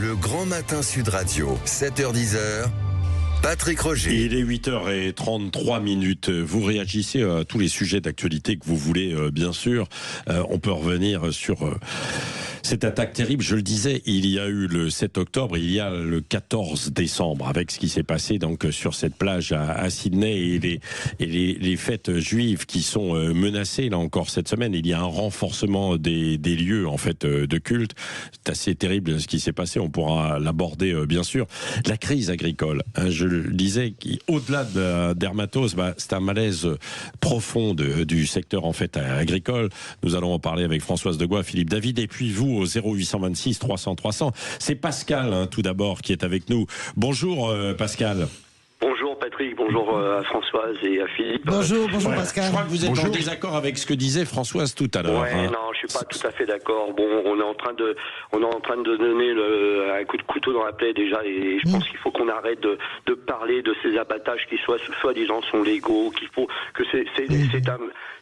Le Grand Matin Sud Radio, 7h-10h. Patrick Roger. Il est 8h33. Vous réagissez à tous les sujets d'actualité que vous voulez, bien sûr. On peut revenir sur cette attaque terrible. Je le disais, il y a eu le 7 octobre, il y a le 14 décembre, avec ce qui s'est passé donc sur cette plage à Sydney et les fêtes juives qui sont menacées là encore cette semaine. Il y a un renforcement des lieux en fait de culte. C'est assez terrible ce qui s'est passé. On pourra l'aborder bien sûr. La crise agricole. Je le disais, au-delà de la dermatose, c'est un malaise profond du secteur en fait agricole. Nous allons en parler avec Françoise Degois, Philippe David, et puis vous au 0826 300 300. C'est Pascal tout d'abord qui est avec nous. Bonjour Pascal. Bonjour Patrick, bonjour à Françoise et à Philippe. Bonjour Pascal. Je crois que vous êtes en désaccord avec ce que disait Françoise tout à l'heure. Non, je suis pas tout à fait d'accord. Bon, on est en train de donner un coup de couteau dans la plaie déjà, et je pense qu'il faut qu'on arrête de parler de ces abattages qui soi-disant sont légaux, qu'il faut que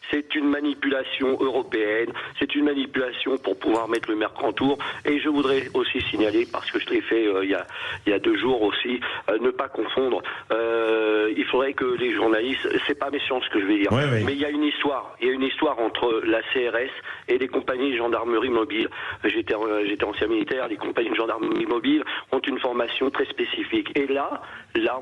c'est une manipulation européenne, c'est une manipulation pour pouvoir mettre le Mercantour. Et je voudrais aussi signaler, parce que je l'ai fait il y a 2 jours aussi, ne pas confondre. Il faudrait que les journalistes, c'est pas méchant ce que je vais dire, mais il y a une histoire entre la CRS et les compagnies de gendarmerie mobile. J'étais ancien militaire, les compagnies de gendarmerie mobile ont une formation très spécifique. Et là,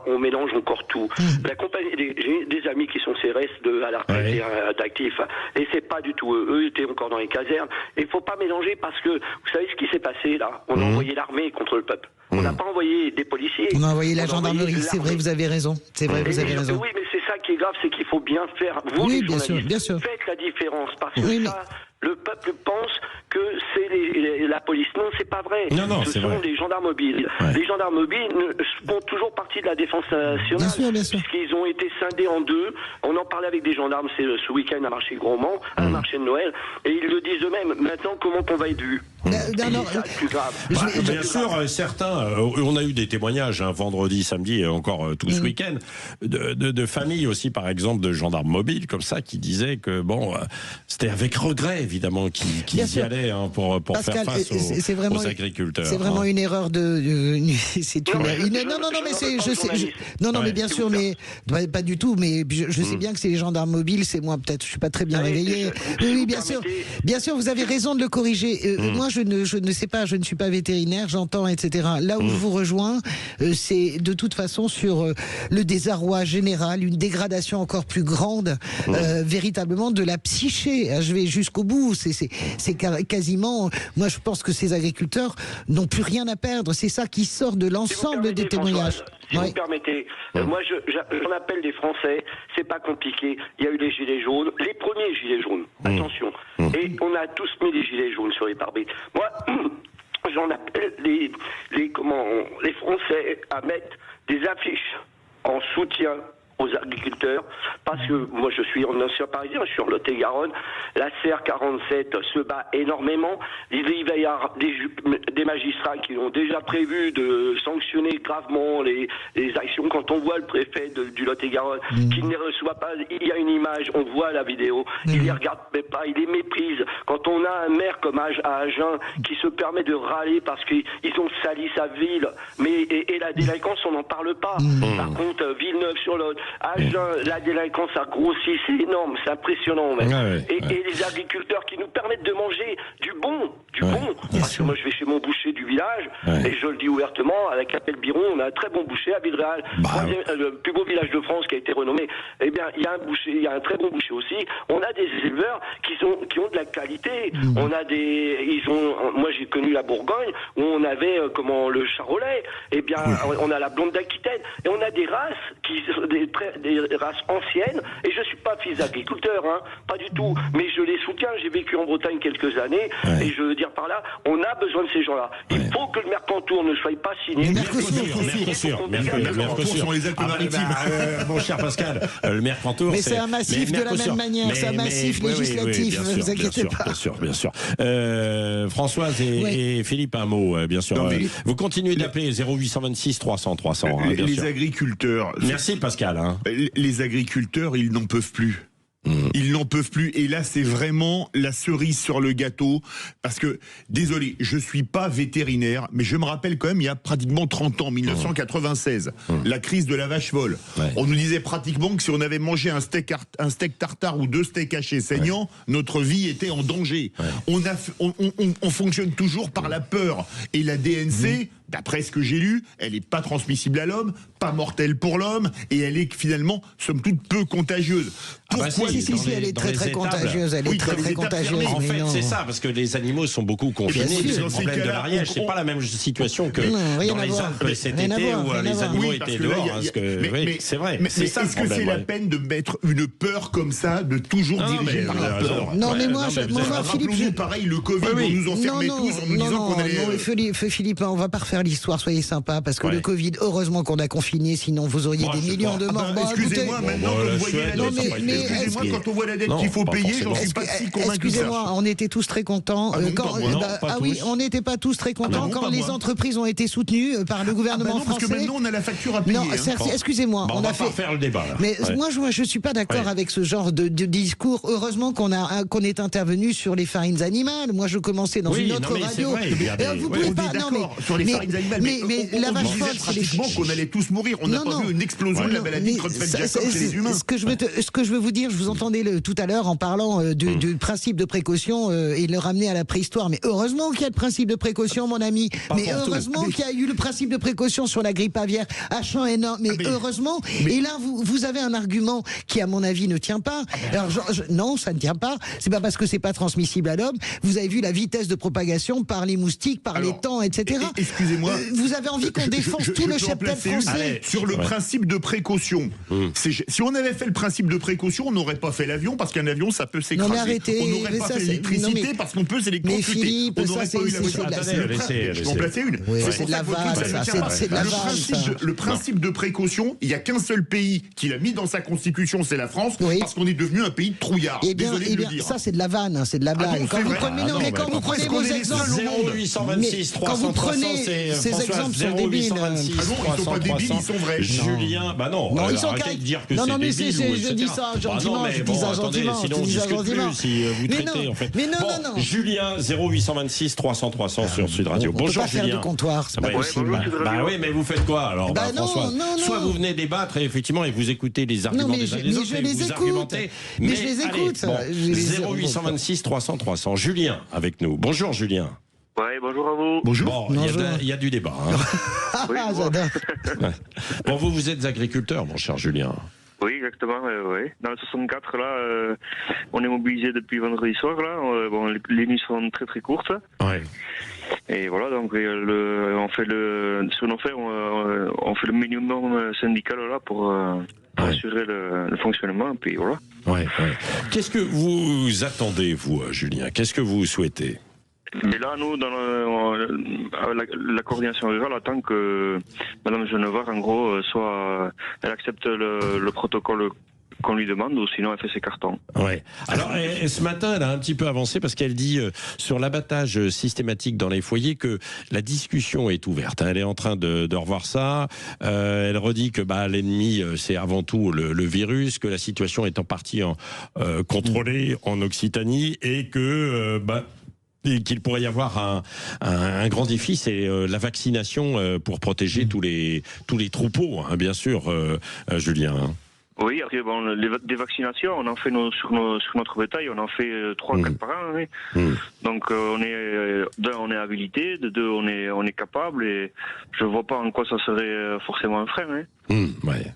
on mélange encore tout. J'ai des amis qui sont CRS à la retraite d'actifs, et c'est pas du tout eux étaient encore dans les casernes. Et il faut pas mélanger, parce que vous savez ce qui s'est passé là. On a envoyé l'armée contre le peuple. On n'a pas envoyé des policiers. On a envoyé la gendarmerie, c'est vrai, vous avez raison. C'est vrai, vous avez raison. Oui, mais c'est ça qui est grave, c'est qu'il faut bien faire. Vous, les journalistes, bien sûr. Faites la différence, parce que le peuple pense que c'est la police. Non, c'est pas vrai. Ce sont des gendarmes mobiles. Les gendarmes mobiles font toujours partie de la défense nationale. Bien sûr. Puisqu'ils ont été scindés en deux. On en parlait avec des gendarmes ce week-end à marché Gros-Mans, à un marché de Noël, et ils le disent eux-mêmes. Maintenant, comment on va être vu? C'est plus grave. Bien sûr, certains, on a eu des témoignages vendredi, samedi et encore tout ce week-end, de familles aussi, par exemple, de gendarmes mobiles, comme ça, qui disaient que c'était avec regret, évidemment, qu'ils y allaient pour Pascal, faire face aux agriculteurs. C'est vraiment une erreur mais bien sûr, mais pas du tout, mais je sais bien que c'est les gendarmes mobiles, c'est moi, peut-être, je suis pas très bien réveillé. Oui, bien sûr, vous avez raison de le corriger. Moi, je ne sais pas, je ne suis pas vétérinaire, j'entends, etc. Là où je vous rejoins, c'est de toute façon sur le désarroi général, une dégradation encore plus grande, véritablement de la psyché. Je vais jusqu'au bout. C'est quasiment. Moi, je pense que ces agriculteurs n'ont plus rien à perdre. C'est ça qui sort de l'ensemble des témoignages. Si vous me permettez, moi j'en appelle des Français, c'est pas compliqué. Il y a eu les gilets jaunes, les premiers gilets jaunes, attention. Et on a tous mis les gilets jaunes sur les pare-brises. Moi, j'en appelle les Français à mettre des affiches en soutien aux agriculteurs, parce que moi je suis en ancien parisien, je suis en Lot-et-Garonne, la CR47 se bat énormément, il va y avoir des magistrats qui ont déjà prévu de sanctionner gravement les actions. Quand on voit le préfet du Lot-et-Garonne qui ne les reçoit pas, il y a une image, on voit la vidéo, il les regarde mais pas, il les méprise. Quand on a un maire comme à Agen qui se permet de râler parce qu'ils ont sali sa ville, et la délinquance on n'en parle pas. Par contre, Villeneuve-sur-Lot, Agen, la délinquance a grossi, c'est énorme, c'est impressionnant même. Et les agriculteurs qui nous permettent de manger du bon. Parce que moi je vais chez mon boucher du village, et je le dis ouvertement, à la Capelle Biron, on a un très bon boucher à Villeréal, le plus beau village de France qui a été renommé. Eh bien, il y a un boucher, il y a un très bon boucher aussi. On a des éleveurs qui ont de la qualité. On a moi j'ai connu la Bourgogne où on avait le charolais. Eh bien, on a la blonde d'Aquitaine, et on a des races des races anciennes, et je suis pas fils d'agriculteur, pas du tout, mais je les soutiens. J'ai vécu en Bretagne quelques années, et je veux dire par là, on a besoin de ces gens-là. Il faut que le Mercantour ne soit pas signé. Mercosur sont les Alpes-Maritimes. Mon cher Pascal, le Mercantour, mais c'est un massif de la même manière, c'est un massif législatif, ne vous inquiétez pas. Bien sûr. Françoise et Philippe, un mot, bien sûr. Vous continuez d'appeler 0826 300 300. Les agriculteurs. Merci Pascal. Les agriculteurs, ils n'en peuvent plus. Ils n'en peuvent plus. Et là, c'est vraiment la cerise sur le gâteau. Parce que, désolé, je suis pas vétérinaire, mais je me rappelle quand même, il y a pratiquement 30 ans, 1996, la crise de la vache folle. Ouais. On nous disait pratiquement que si on avait mangé un steak tartare ou 2 steaks hachés saignants, notre vie était en danger. Ouais. On fonctionne toujours par la peur. Et la DNC, d'après ce que j'ai lu, elle n'est pas transmissible à l'homme, pas mortelle pour l'homme, et elle est finalement, somme toute, peu contagieuse. Pourquoi si, elle est très contagieuse. Elle est très contagieuse. En fait, c'est ça, parce que les animaux sont beaucoup confinés. C'est le problème de l'Ariège. C'est pas la même situation que dans les Alpes cet été où les animaux étaient dehors. C'est vrai. Mais est-ce que c'est la peine de mettre une peur comme ça, de toujours diriger par la peur? Non, mais moi, Philippe, pareil, le Covid, on nous enfermait tous en nous disant qu'on allait... Philippe, on va pas refaire l'histoire, soyez sympa, parce que le Covid, heureusement qu'on a confiné, sinon vous auriez des millions de morts. Excusez-moi, maintenant, quand on voit la dette qu'il faut payer, j'en suis pas si convaincu. Excusez-moi, on était tous très contents. On n'était pas tous très contents quand les entreprises ont été soutenues par le gouvernement français. Parce que maintenant, on a la facture à payer. Non, excusez-moi, on va pas faire le débat. Mais moi, je suis pas d'accord avec ce genre de discours. Heureusement qu'on est intervenu sur les farines animales. Moi, je commençais dans une autre radio. Vous pouvez pas d'accord sur les farines animales, mais la vache folle, pratiquement qu'on allait tous mourir. On n'a pas vu une explosion de la maladie Creutzfeldt-Jakob chez les humains. Ce que je veux vous dire, je vous entendais tout à l'heure en parlant du principe de précaution et le ramener à la préhistoire. Mais heureusement qu'il y a le principe de précaution, mon ami. Mais heureusement qu'il y a eu le principe de précaution sur la grippe aviaire H1N1. Mais heureusement. Et là, vous avez un argument qui, à mon avis, ne tient pas. Alors, non, ça ne tient pas. C'est pas parce que c'est pas transmissible à l'homme. Vous avez vu la vitesse de propagation par les moustiques, par les temps, etc. Excusez-moi. Vous avez envie qu'on défonce tout le cheptel français sur le principe de précaution. Si on avait fait le principe de précaution, on n'aurait pas fait l'avion parce qu'un avion, ça peut s'écraser. Non, mais arrêtez. On n'aurait pas fait l'électricité parce qu'on peut s'électrocuter. On n'aurait pas eu la voiture. Je peux en placer une. C'est de la vanne, c'est de la vanne. Le principe de précaution, il n'y a qu'un seul pays qui l'a mis dans sa constitution, c'est la France, parce qu'on est devenu un pays de trouillards. Désolé de le dire. Ça, c'est de la vanne, c'est de la blague. Quand vous prenez vos exemples, 0826 300 300, ces exemples sont débiles. Ils sont pas débiles, ils sont vrais. Julien, bah non, arrêtez de dire que c'est débile. Je dis ça gentiment, je dis ça gentiment. Sinon on discute plus si vous traitez en fait. Mais non. Julien, 0826 300 300 sur Sud Radio. Bonjour Julien. Faire de comptoir, c'est pas possible. Bah oui, mais vous faites quoi alors, François? Soit vous venez débattre et effectivement et vous écoutez les arguments des uns des autres et vous argumentez. Mais je les écoute. 0826 300 300. Julien avec nous. Bonjour Julien. Ouais, bonjour à vous. Bonjour. Bon, il y a du débat. Oui, j'adore. Bon, vous êtes agriculteur, mon cher Julien. Oui, exactement. Ouais. Dans le 64, là, on est mobilisé depuis vendredi soir. Là, les nuits sont très très courtes. Ouais. Et voilà, donc on fait le minimum syndical là pour assurer le fonctionnement. Et puis voilà. Ouais. Qu'est-ce que vous attendez, vous, Julien? Qu'est-ce que vous souhaitez? Mais là, nous, dans la coordination rurale attend que Madame Genevard, en gros, elle accepte le protocole qu'on lui demande, ou sinon elle fait ses cartons. Ouais. Alors, ce matin, elle a un petit peu avancé parce qu'elle dit sur l'abattage systématique dans les foyers que la discussion est ouverte. Elle est en train de revoir ça. Elle redit que l'ennemi, c'est avant tout le virus, que la situation est en partie contrôlée en Occitanie et que et qu'il pourrait y avoir un grand défi, c'est la vaccination pour protéger tous les troupeaux, hein, bien sûr, Julien. Oui, après, des vaccinations, on en fait sur notre bétail, on en fait 3-4 par an. Oui. Donc, on est habilité, de deux, on est capable, et je vois pas en quoi ça serait forcément un frein. Ouais.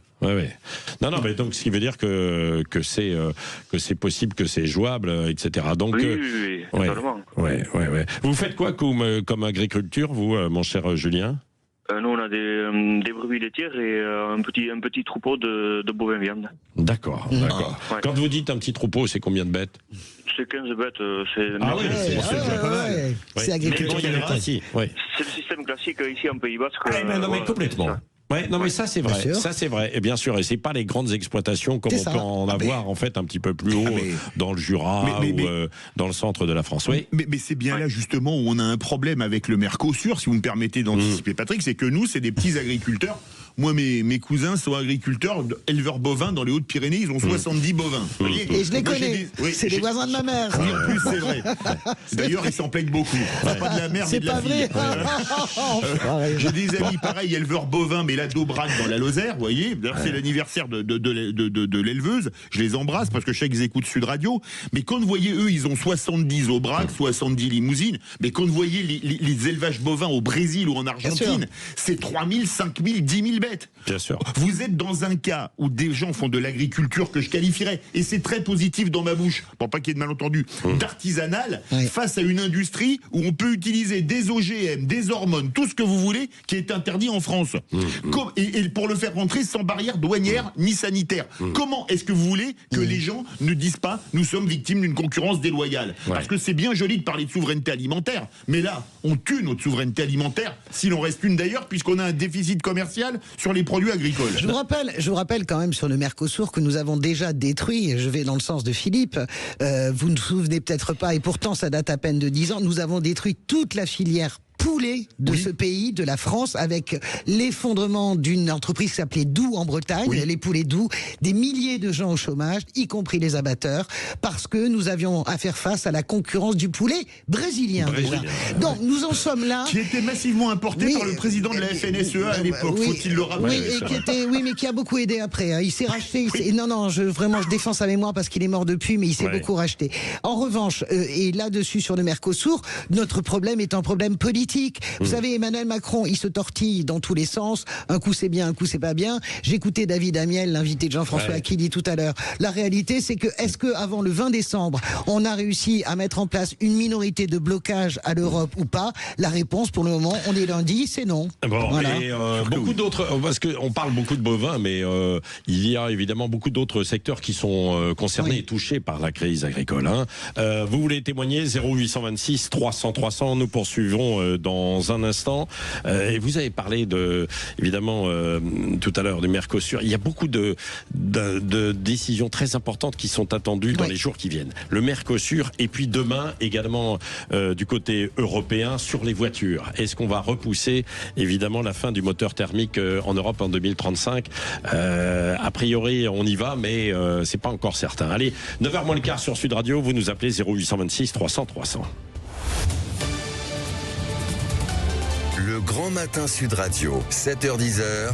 Non, mais donc ce qui veut dire que c'est possible, que c'est jouable, etc. Donc oui, totalement. Ouais. Vous faites quoi comme agriculture, vous, mon cher Julien? Nous, on a des brebis laitières et un petit troupeau de bovins viande. D'accord. Ouais. Quand vous dites un petit troupeau, c'est combien de bêtes? C'est 15 bêtes. C'est agriculture. C'est le système classique ici en Pays Basque. Mais complètement. Ouais, non, mais ça c'est vrai. Bien sûr. Ça c'est vrai. Et bien sûr, et c'est pas les grandes exploitations comme C'est on ça. peut en avoir en fait un petit peu plus haut dans le Jura ou dans le centre de la France. Oui. Mais c'est bien là justement où on a un problème avec le Mercosur, si vous me permettez d'anticiper, Patrick, c'est que nous, c'est des petits agriculteurs. Moi, mes cousins sont agriculteurs, éleveurs bovins dans les Hautes-Pyrénées, ils ont 70 bovins. Vous voyez, Et je les connais, c'est des voisins de ma mère. Oui, en plus, c'est vrai. D'ailleurs, ils s'en plaignent beaucoup. C'est pas de la mère, mais C'est de la pas fille. vrai. J'ai des amis pareils, éleveurs bovins, mais là d'Aubrac dans la Lozère, vous voyez. C'est l'anniversaire de l'éleveuse. Je les embrasse parce que je sais qu'ils écoutent Sud Radio. Mais quand vous voyez, eux, ils ont 70 Aubrac, 70 limousines. Mais quand vous voyez les élevages bovins au Brésil ou en Argentine, c'est 3000, 5000, 10 000 bêtes. Bien sûr. Vous êtes dans un cas où des gens font de l'agriculture que je qualifierais, et c'est très positif dans ma bouche, pour pas qu'il y ait de malentendu, d'artisanal, face à une industrie où on peut utiliser des OGM, des hormones, tout ce que vous voulez, qui est interdit en France. Et pour le faire rentrer sans barrière douanière ni sanitaire. Comment est-ce que vous voulez que les gens ne disent pas nous sommes victimes d'une concurrence déloyale? Parce que c'est bien joli de parler de souveraineté alimentaire, mais là, on tue notre souveraineté alimentaire, s'il en reste une d'ailleurs, puisqu'on a un déficit commercial sur les produits agricoles. Je vous rappelle quand même sur le Mercosur que nous avons déjà détruit, je vais dans le sens de Philippe, vous ne vous souvenez peut-être pas, et pourtant ça date à peine de 10 ans, nous avons détruit toute la filière poulet de ce pays, de la France, avec l'effondrement d'une entreprise qui s'appelait Doux en Bretagne, les poulets Doux, des milliers de gens au chômage, y compris les abatteur, parce que nous avions à faire face à la concurrence du poulet brésilien. Donc nous en sommes là. Qui était massivement importé par le président de la FNSEA à l'époque, faut-il le rappeler. Mais qui a beaucoup aidé après. Hein. Il s'est racheté. Non, je défends sa mémoire parce qu'il est mort depuis, mais il s'est beaucoup racheté. En revanche, et là-dessus sur le Mercosur, notre problème est un problème politique. Vous savez, Emmanuel Macron, il se tortille dans tous les sens. Un coup c'est bien, un coup c'est pas bien. J'écoutais David Amiel, l'invité de Jean-François Aquili tout à l'heure. La réalité, c'est que est-ce que avant le 20 décembre, on a réussi à mettre en place une minorité de blocage à l'Europe ou pas? La réponse, pour le moment, on est lundi, c'est non. Bon, voilà. Et beaucoup d'autres, parce qu'on parle beaucoup de bovins, mais il y a évidemment beaucoup d'autres secteurs qui sont concernés et touchés par la crise agricole. Hein. Vous voulez témoigner? 0826 300 300. Nous poursuivrons dans un instant. Et vous avez parlé évidemment tout à l'heure du Mercosur. Il y a beaucoup de décisions très importantes qui sont attendues dans les jours qui viennent. Le Mercosur, et puis demain également du côté européen sur les voitures. Est-ce qu'on va repousser évidemment la fin du moteur thermique en Europe en 2035? A priori, on y va, mais c'est pas encore certain. Allez, 9h moins le quart sur Sud Radio. Vous nous appelez 0826 300 300. Le grand matin Sud Radio, 7h-10h.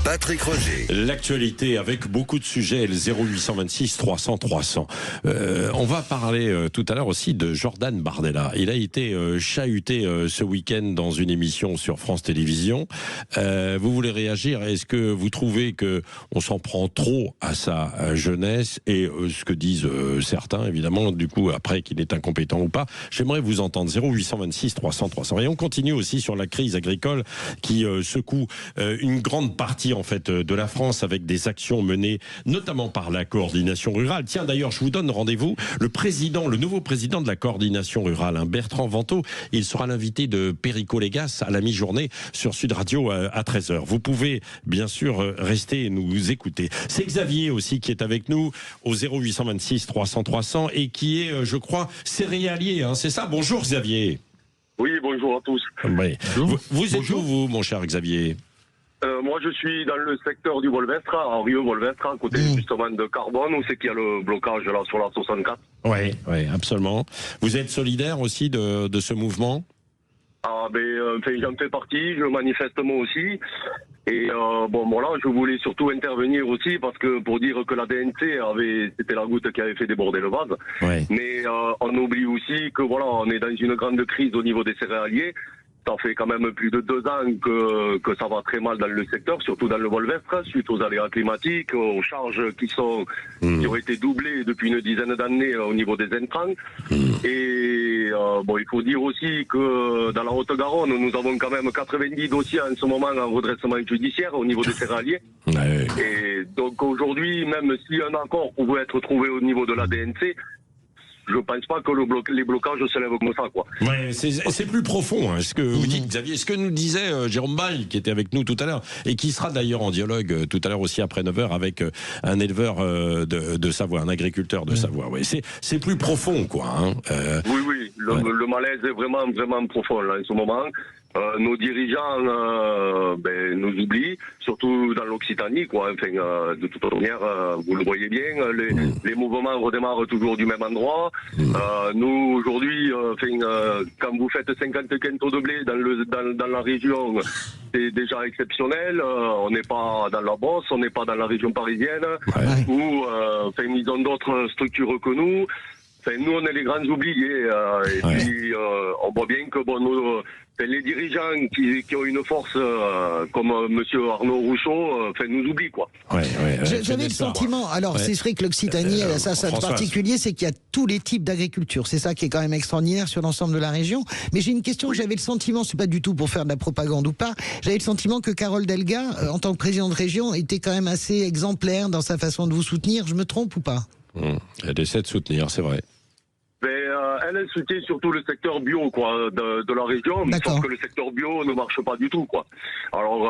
Patrick Roger. L'actualité avec beaucoup de sujets, le 0826 300 300. On va parler tout à l'heure aussi de Jordan Bardella. Il a été chahuté ce week-end dans une émission sur France Télévisions. Vous voulez réagir? Est-ce que vous trouvez que on s'en prend trop à sa jeunesse et ce que disent certains, évidemment, du coup, après qu'il est incompétent ou pas? J'aimerais vous entendre. 0826 300 300. Et on continue aussi sur la crise agricole qui secoue une grande partie en fait de la France, avec des actions menées notamment par la coordination rurale. Tiens, d'ailleurs, je vous donne rendez-vous. Le nouveau président de la coordination rurale, Bertrand Vantaux, il sera l'invité de Perico Légas à la mi-journée sur Sud Radio à 13h. Vous pouvez bien sûr rester et nous écouter. C'est Xavier aussi qui est avec nous au 0826 300 300 et qui est, je crois, céréalier. Hein, c'est ça? Bonjour Xavier. Oui, bonjour à tous. Oui. Vous êtes où, vous, mon cher Xavier? Moi, je suis dans le secteur du Volvestre, à Rieux-Volvestre, à côté justement de Carbone, où c'est qu'il y a le blocage là sur la 64. Oui, absolument. Vous êtes solidaire aussi de ce mouvement? J'en fais partie, je manifeste moi aussi. Et voilà, je voulais surtout intervenir aussi parce que pour dire que la DNC c'était la goutte qui avait fait déborder le vase. Ouais. Mais on oublie aussi que voilà, on est dans une grande crise au niveau des céréaliers. Ça fait quand même plus de 2 ans que ça va très mal dans le secteur, surtout dans le Volvestre, suite aux aléas climatiques, aux charges qui ont été doublées depuis une dizaine d'années au niveau des intrants. Et il faut dire aussi que dans la Haute-Garonne, nous avons quand même 90 dossiers en ce moment en redressement judiciaire au niveau des céréaliers. Ouais. Et donc aujourd'hui, même si un accord pouvait être trouvé au niveau de la DNC, je pense pas que les blocages se lèvent comme ça, quoi. Ouais, c'est plus profond, hein, ce que vous dites, Xavier. Ce que nous disait Jérôme Bail, qui était avec nous tout à l'heure, et qui sera d'ailleurs en dialogue tout à l'heure aussi après 9h avec un éleveur de Savoie, un agriculteur de Savoie. Ouais, c'est plus profond, quoi. Hein. Oui, le malaise est vraiment, vraiment profond là, en ce moment. Nos dirigeants nous oublient, surtout dans l'Occitanie, quoi. Enfin, de toute manière, vous le voyez bien, les mouvements redémarrent toujours du même endroit. Nous, aujourd'hui, quand vous faites 50 quintaux de blé dans la région, c'est déjà exceptionnel. On n'est pas dans la Beauce, on n'est pas dans la région parisienne, où ils ont d'autres structures que nous. Enfin, nous, on est les grands oubliés. Puis, on voit bien que les dirigeants qui ont une force comme Monsieur Arnaud Rousseau nous oublient, quoi. J'avais le sentiment, alors c'est vrai que l'Occitanie, ça de particulier, c'est qu'il y a tous les types d'agriculture. C'est ça qui est quand même extraordinaire sur l'ensemble de la région. Mais j'ai une question, j'avais le sentiment, c'est pas du tout pour faire de la propagande ou pas, j'avais le sentiment que Carole Delga, en tant que président de région, était quand même assez exemplaire dans sa façon de vous soutenir. Je me trompe ou pas? Elle essaie de soutenir, c'est vrai. Elle soutient surtout le secteur bio, quoi, de la région, mais sauf que le secteur bio ne marche pas du tout, quoi. Alors,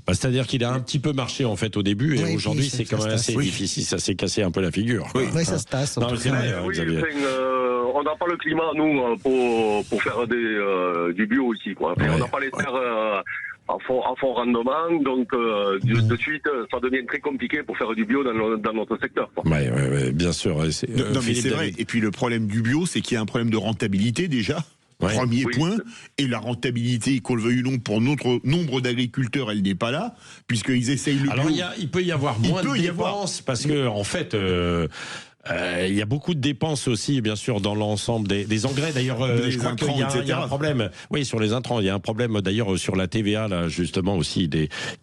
c'est-à-dire qu'il a un petit peu marché en fait au début, et aujourd'hui c'est quand même assez difficile, ça s'est cassé un peu la figure. Oui, ça se tasse. Non, c'est vrai, on n'a pas le climat, nous, pour faire du bio ici, quoi. On n'a pas les terres à fort rendement, donc de suite, ça devient très compliqué pour faire du bio dans notre secteur. Oui, bien sûr. Non, mais c'est vrai. Et puis le problème du bio, c'est qu'il y a un problème de rentabilité déjà. Premier point, et la rentabilité, qu'on le veuille ou non, pour notre nombre d'agriculteurs, elle n'est pas là, puisqu'ils essayent le bio. Alors il peut y avoir moins de dépenses, parce que en fait... il y a beaucoup de dépenses aussi, bien sûr, dans l'ensemble des engrais. D'ailleurs, je crois qu'il y a un problème. Oui, sur les intrants, il y a un problème d'ailleurs sur la TVA, là, justement aussi,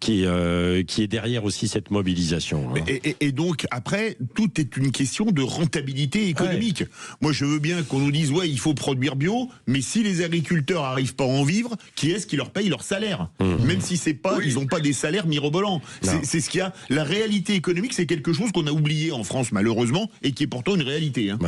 qui est derrière aussi cette mobilisation. Hein. Et donc après, tout est une question de rentabilité économique. Moi, je veux bien qu'on nous dise il faut produire bio, mais si les agriculteurs arrivent pas à en vivre, qui est-ce qui leur paye leur salaire? Même si c'est pas, ils ont pas des salaires mirobolants. C'est ce qu'il y a. La réalité économique, c'est quelque chose qu'on a oublié en France, malheureusement. Et qui est pourtant une réalité. Hein.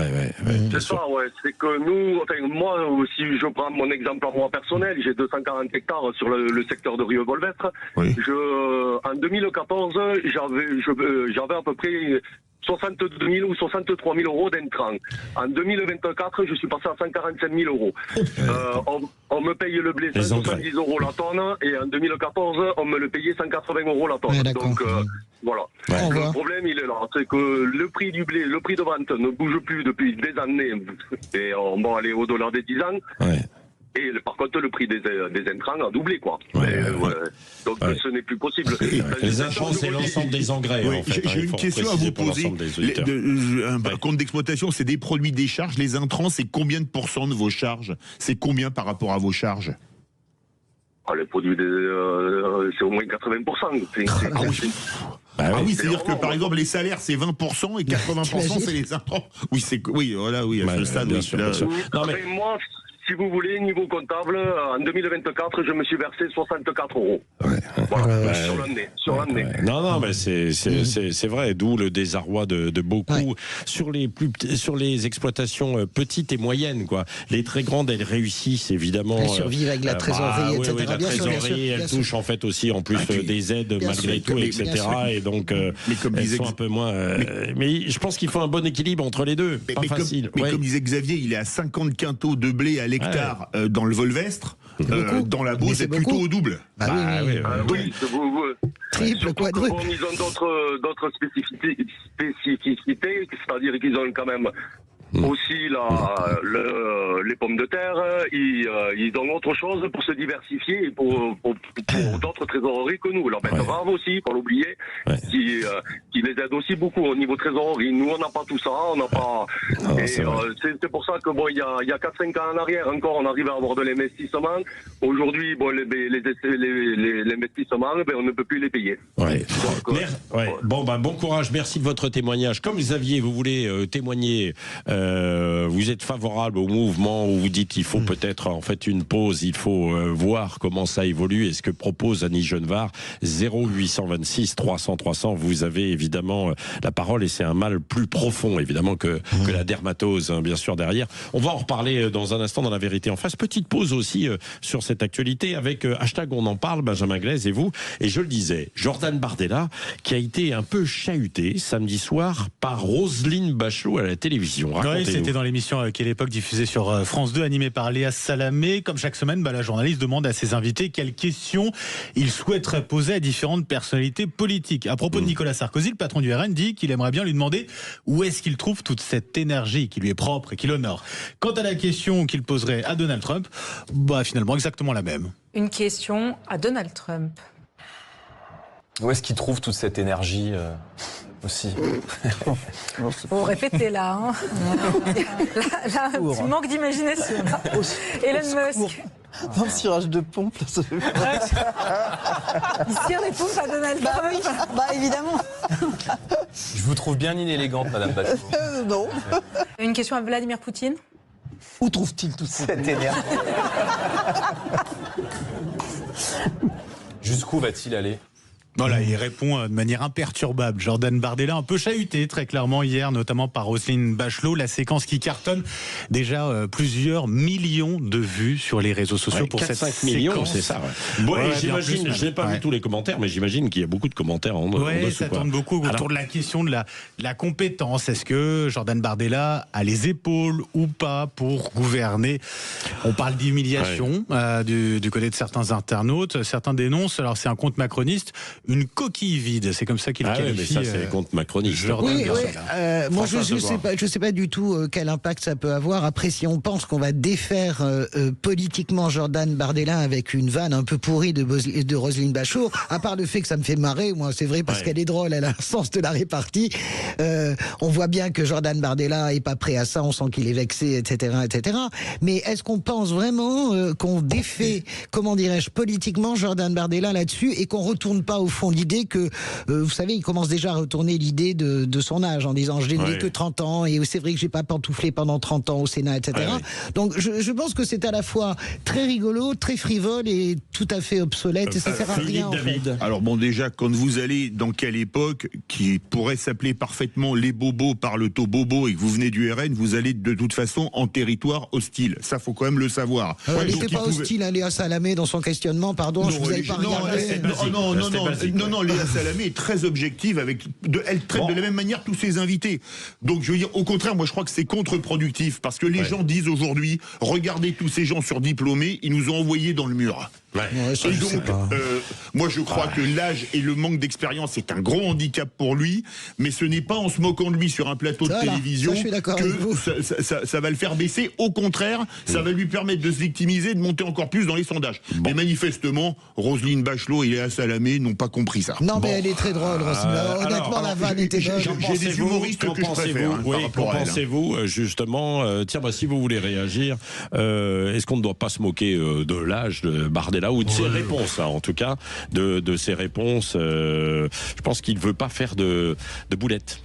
C'est ça, c'est que nous, moi, si je prends mon exemple à moi personnel, j'ai 240 hectares sur le secteur de Rieux-Volvestre. En 2014, j'avais à peu près 62 000 ou 63 000 euros d'intrants. En 2024, je suis passé à 145 000 euros. On me paye le blé 170 euros la tonne, et en 2014, on me le payait 180 euros la tonne. Donc, voilà. Le problème, il est là. C'est que le prix du blé, le prix de vente ne bouge plus depuis des années, et on va aller au-delà des 10 ans. Et par contre, le prix des intrants a doublé, quoi. Donc ce n'est plus possible. Les intrants, c'est l'ensemble des engrais. En fait, j'ai une question à vous poser. Un compte d'exploitation, c'est des produits, des charges. Les intrants, c'est combien de pourcents de vos charges? C'est combien par rapport à vos charges? Les produits, c'est au moins 80%. C'est-à-dire que par exemple les salaires c'est 20% et 80% c'est les intrants. À ce stade, bien sûr. Non, mais moi, si vous voulez, niveau comptable, en 2024, je me suis versé 64 euros. Sur l'année. Non, mais c'est vrai, d'où le désarroi de beaucoup sur les exploitations petites et moyennes, quoi. Les très grandes, elles réussissent évidemment. Elles survivent avec la trésorerie, etc. La trésorerie, elle touche en fait aussi en plus des aides malgré tout, etc. Et donc, elles sont un peu moins. Mais je pense qu'il faut un bon équilibre entre les deux. Pas facile. Mais comme disait Xavier, il est à 50 quintaux de blé à l'hectare dans le Volvestre. Dans la Beauce, c'est plutôt au double. Triple, quadruple. Ils ont d'autres spécificités, c'est-à-dire qu'ils ont quand même aussi les pommes de terre, ils ont autre chose pour se diversifier et pour d'autres trésoreries que nous. La betterave aussi, pour l'oublier, qui les aide aussi beaucoup au niveau trésorerie. Nous, on n'a pas tout ça, on n'a pas. C'est pour ça que il y a 4-5 ans en arrière encore, on arrivait à avoir de l'investissement. Aujourd'hui, les investissements, on ne peut plus les payer. Bon courage, merci de votre témoignage. Comme Xavier, vous voulez témoigner Vous êtes favorable au mouvement où vous dites qu'il faut peut-être en fait une pause, il faut voir comment ça évolue et ce que propose Annie Genevard. 0826 300 300, vous avez évidemment la parole et c'est un mal plus profond évidemment que la dermatose, hein, bien sûr, derrière. On va en reparler dans un instant dans La Vérité en face. Petite pause aussi sur cette actualité avec hashtag on en parle, Benjamin Glaise et vous. Et je le disais, Jordan Bardella qui a été un peu chahuté samedi soir par Roselyne Bachelot à la télévision. Oui, c'était dans l'émission qui à l'époque diffusée sur France 2, animée par Léa Salamé. Comme chaque semaine, la journaliste demande à ses invités quelles questions ils souhaiteraient poser à différentes personnalités politiques. À propos de Nicolas Sarkozy, le patron du RN dit qu'il aimerait bien lui demander où est-ce qu'il trouve toute cette énergie qui lui est propre et qui l'honore. Quant à la question qu'il poserait à Donald Trump, finalement exactement la même. Une question à Donald Trump. Où est-ce qu'il trouve toute cette énergie aussi? Faut répéter là. Hein. Là, un petit manque d'imagination. Elon Musk. Dans le cirage de pompe, là, ça fait Il tire les pompes à Donald Trump. Oui, évidemment. Je vous trouve bien inélégante, Madame Bachelot. Non. Une question à Vladimir Poutine. Où trouve-t-il toute cette énergie? Jusqu'où va-t-il aller? Voilà, il répond de manière imperturbable. Jordan Bardella, un peu chahuté très clairement hier, notamment par Roselyne Bachelot. La séquence qui cartonne déjà plusieurs millions de vues sur les réseaux sociaux pour 4, cette 5 millions, séquence. c'est ça. J'imagine, je n'ai pas vu tous les commentaires, mais j'imagine qu'il y a beaucoup de commentaires en dessous. Ça tourne beaucoup autour de la question de la compétence. Est-ce que Jordan Bardella a les épaules ou pas pour gouverner? On parle d'humiliation du côté de certains internautes. Certains dénoncent, alors c'est un compte macroniste, une coquille vide, c'est comme ça qu'il qualifie. Mais ça, c'est contre macroniste. Moi, je sais pas du tout quel impact ça peut avoir. Après, si on pense qu'on va défaire politiquement Jordan Bardella avec une vanne un peu pourrie de Roselyne Bachelot, à part le fait que ça me fait marrer, moi, c'est vrai, parce qu'elle est drôle, elle a un sens de la répartie. On voit bien que Jordan Bardella est pas prêt à ça, on sent qu'il est vexé, etc., etc. Mais est-ce qu'on pense vraiment qu'on défait, comment dirais-je, politiquement Jordan Bardella là-dessus et qu'on retourne pas au fond l'idée que, vous savez, il commence déjà à retourner l'idée de son âge en disant je n'ai que 30 ans et c'est vrai que j'ai pas pantouflé pendant 30 ans au Sénat, etc. Donc je pense que c'est à la fois très rigolo, très frivole et tout à fait obsolète et ça sert à rien en fait. Alors bon, déjà, quand vous allez dans quelle époque qui pourrait s'appeler parfaitement les bobos par le taux bobo et que vous venez du RN, vous allez de toute façon en territoire hostile. Ça, faut quand même le savoir. Elle n'était pas hostile, Léa Salamé, dans son questionnement, pardon, je vous avais pas regardé. Non, Léa Salamé est très objective, elle traite de la même manière tous ses invités. Donc je veux dire, au contraire, moi je crois que c'est contre-productif, parce que les gens disent aujourd'hui, regardez tous ces gens surdiplômés, ils nous ont envoyés dans le mur. Et donc, moi je crois que l'âge et le manque d'expérience est un gros handicap pour lui, mais ce n'est pas en se moquant de lui sur un plateau de télévision que ça va le faire baisser. Au contraire, ça va lui permettre de se victimiser, de monter encore plus dans les sondages. Mais manifestement, Roselyne Bachelot et Léa Salamé n'ont pas compris ça. Non, mais elle est très drôle, Roselyne. Honnêtement, la vanne était bonne. J'ai des humoristes que je préfère. Qu'en pensez-vous, justement, si vous voulez réagir, est-ce qu'on ne doit pas se moquer de l'âge de Bardella ou de ses réponses, en tout cas, de ses réponses. Je pense qu'il ne veut pas faire de boulettes.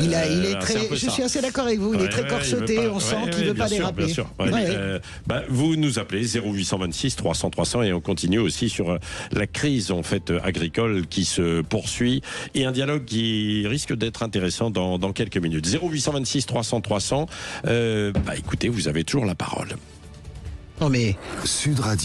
Il est très. Je suis assez d'accord avec vous. Il est très corseté. On sent qu'il ne veut pas déraper. Bien sûr. Vous nous appelez 0826 300 300 et on continue aussi sur la crise en fait agricole qui se poursuit et un dialogue qui risque d'être intéressant dans quelques minutes. 0826 300 300. Écoutez, vous avez toujours la parole. Non mais Sud Radio.